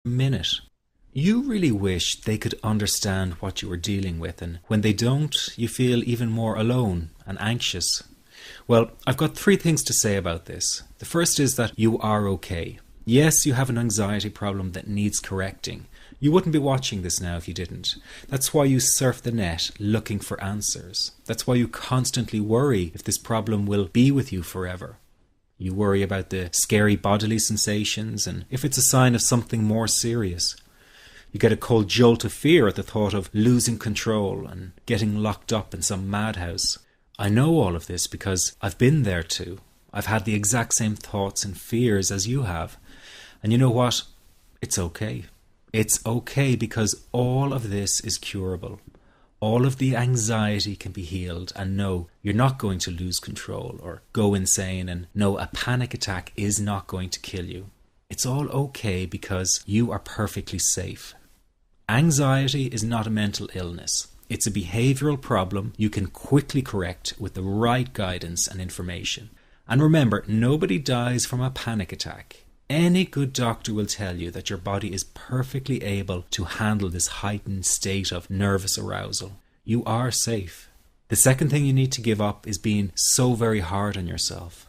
minute. You really wish they could understand what you are dealing with, and when they don't, you feel even more alone and anxious. Well, I've got three things to say about this. The first is that you are okay. Yes, you have an anxiety problem that needs correcting. You wouldn't be watching this now if you didn't. That's why you surf the net looking for answers. That's why you constantly worry if this problem will be with you forever. You worry about the scary bodily sensations and if it's a sign of something more serious. You get a cold jolt of fear at the thought of losing control and getting locked up in some madhouse. I know all of this because I've been there too. I've had the exact same thoughts and fears as you have. And you know what? It's okay. It's okay because all of this is curable. All of the anxiety can be healed, and no, you're not going to lose control or go insane, and no, a panic attack is not going to kill you. It's all okay because you are perfectly safe. Anxiety is not a mental illness. It's a behavioral problem you can quickly correct with the right guidance and information. And remember, nobody dies from a panic attack. Any good doctor will tell you that your body is perfectly able to handle this heightened state of nervous arousal. You are safe. The second thing you need to give up is being so very hard on yourself.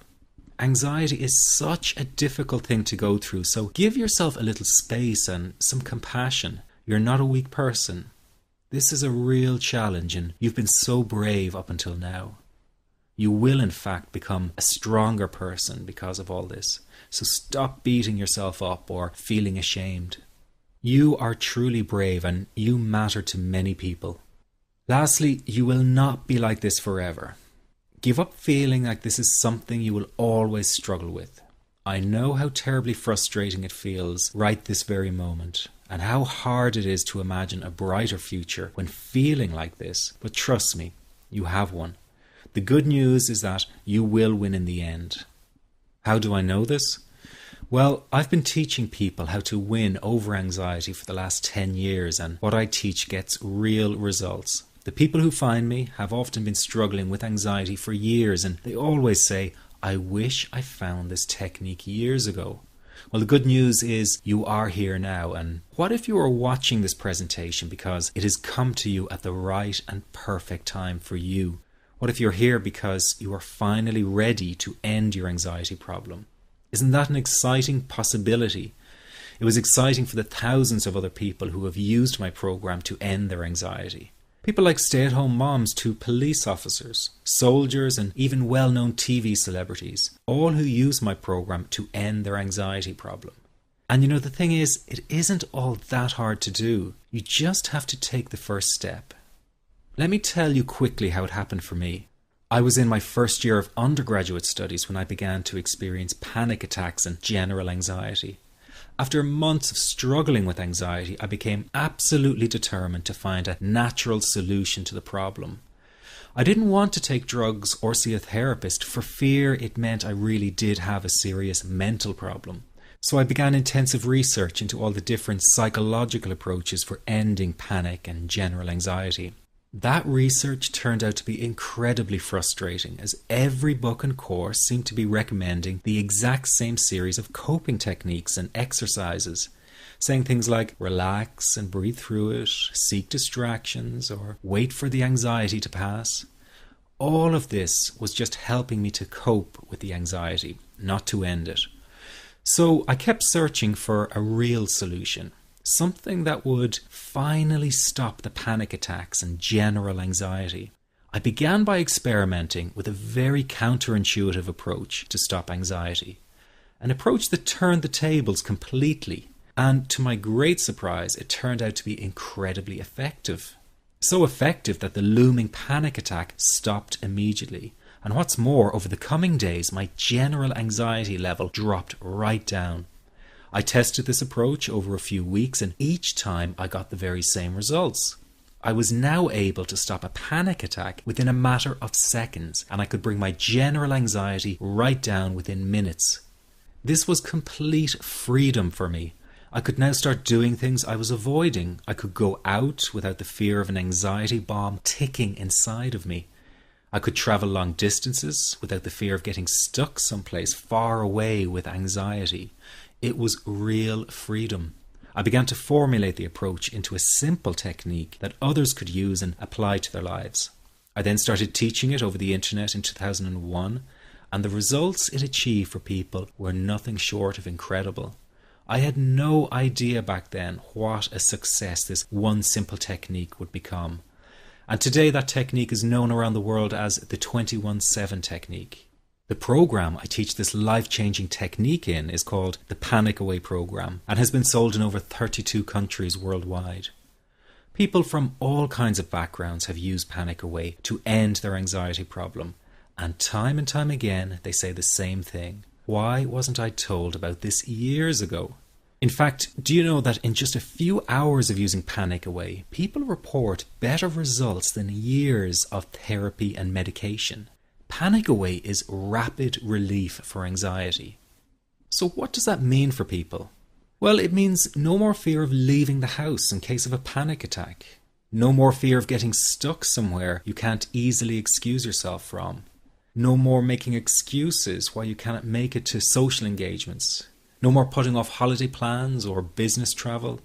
Anxiety is such a difficult thing to go through, so give yourself a little space and some compassion. You're not a weak person. This is a real challenge, and you've been so brave up until now. You will in fact become a stronger person because of all this. So stop beating yourself up or feeling ashamed. You are truly brave and you matter to many people. Lastly, you will not be like this forever. Give up feeling like this is something you will always struggle with. I know how terribly frustrating it feels right this very moment, and how hard it is to imagine a brighter future when feeling like this, but trust me, you have one. The good news is that you will win in the end. How do I know this? Well, I've been teaching people how to win over anxiety for the last 10 years, and what I teach gets real results. The people who find me have often been struggling with anxiety for years, and they always say, I wish I found this technique years ago. Well, the good news is you are here now, and what if you are watching this presentation because it has come to you at the right and perfect time for you? What if you're here because you are finally ready to end your anxiety problem? Isn't that an exciting possibility? It was exciting for the thousands of other people who have used my program to end their anxiety. People like stay-at-home moms to police officers, soldiers, and even well-known TV celebrities, all who use my program to end their anxiety problem. And you know, the thing is, it isn't all that hard to do. You just have to take the first step. Let me tell you quickly how it happened for me. I was in my first year of undergraduate studies when I began to experience panic attacks and general anxiety. After months of struggling with anxiety, I became absolutely determined to find a natural solution to the problem. I didn't want to take drugs or see a therapist for fear it meant I really did have a serious mental problem. So I began intensive research into all the different psychological approaches for ending panic and general anxiety. That research turned out to be incredibly frustrating, as every book and course seemed to be recommending the exact same series of coping techniques and exercises, saying things like relax and breathe through it, seek distractions, or wait for the anxiety to pass. All of this was just helping me to cope with the anxiety, not to end it. So I kept searching for a real solution. Something that would finally stop the panic attacks and general anxiety. I began by experimenting with a very counterintuitive approach to stop anxiety. An approach that turned the tables completely. And to my great surprise, it turned out to be incredibly effective. So effective that the looming panic attack stopped immediately. And what's more, over the coming days, my general anxiety level dropped right down. I tested this approach over a few weeks, and each time I got the very same results. I was now able to stop a panic attack within a matter of seconds, and I could bring my general anxiety right down within minutes. This was complete freedom for me. I could now start doing things I was avoiding. I could go out without the fear of an anxiety bomb ticking inside of me. I could travel long distances without the fear of getting stuck someplace far away with anxiety. It was real freedom. I began to formulate the approach into a simple technique that others could use and apply to their lives. I then started teaching it over the internet in 2001, and the results it achieved for people were nothing short of incredible. I had no idea back then what a success this one simple technique would become. And today that technique is known around the world as the 21-7 technique. The program I teach this life-changing technique in is called the Panic Away program and has been sold in over 32 countries worldwide. People from all kinds of backgrounds have used Panic Away to end their anxiety problem, and time again they say the same thing. Why wasn't I told about this years ago? In fact, do you know that in just a few hours of using Panic Away, people report better results than years of therapy and medication? Panic Away is rapid relief for anxiety. So what does that mean for people? Well, it means no more fear of leaving the house in case of a panic attack. No more fear of getting stuck somewhere you can't easily excuse yourself from. No more making excuses why you cannot make it to social engagements. No more putting off holiday plans or business travel.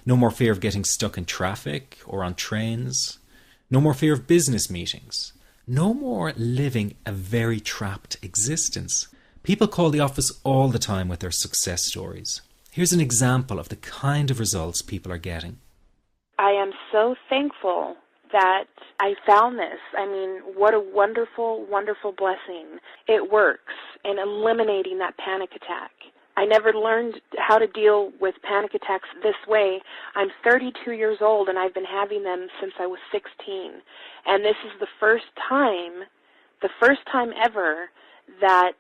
No more fear of getting stuck in traffic or on trains. No more fear of business meetings. No more living a very trapped existence. People call the office all the time with their success stories. Here's an example of the kind of results people are getting. I am so thankful that I found this. I mean, what a wonderful, wonderful blessing. It works in eliminating that panic attack. I never learned how to deal with panic attacks this way. I'm 32 years old and I've been having them since I was 16. And this is the first time ever that,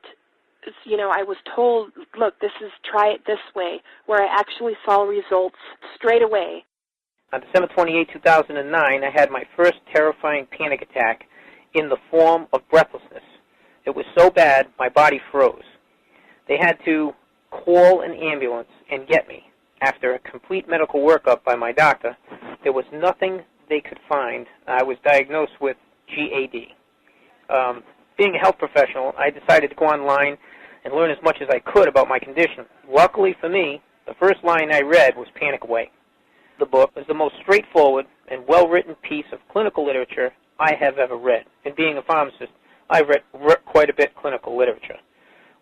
I was told, look, try it this way, where I actually saw results straight away. On December 28, 2009, I had my first terrifying panic attack in the form of breathlessness. It was so bad, my body froze. They had to call an ambulance and get me. After a complete medical workup by my doctor, there was nothing they could find. I was diagnosed with GAD. Being a health professional, I decided to go online and learn as much as I could about my condition. Luckily for me, the first line I read was Panic Away. The book was the most straightforward and well-written piece of clinical literature I have ever read. And being a pharmacist, I've read quite a bit of clinical literature.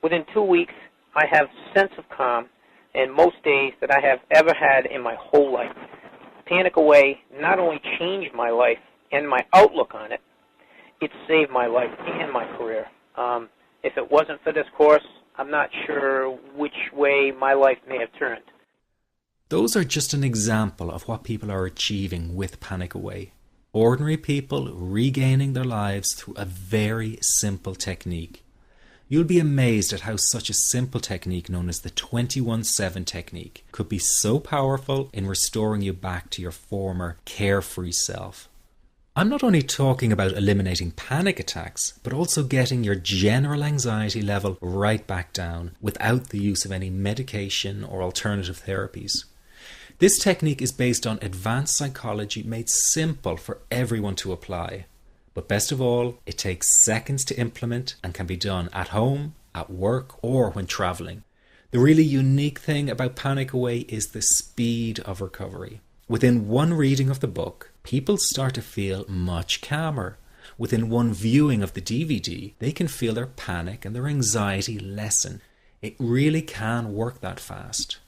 Within 2 weeks, I have a sense of calm in most days that I have ever had in my whole life. Panic Away not only changed my life and my outlook on it, it saved my life and my career. If it wasn't for this course, I'm not sure which way my life may have turned. Those are just an example of what people are achieving with Panic Away. Ordinary people regaining their lives through a very simple technique. You'll be amazed at how such a simple technique known as the 21-7 technique could be so powerful in restoring you back to your former carefree self. I'm not only talking about eliminating panic attacks, but also getting your general anxiety level right back down without the use of any medication or alternative therapies. This technique is based on advanced psychology made simple for everyone to apply. But best of all, it takes seconds to implement and can be done at home, at work, or when traveling. The really unique thing about Panic Away is the speed of recovery. Within one reading of the book, people start to feel much calmer. Within one viewing of the DVD, they can feel their panic and their anxiety lessen. It really can work that fast.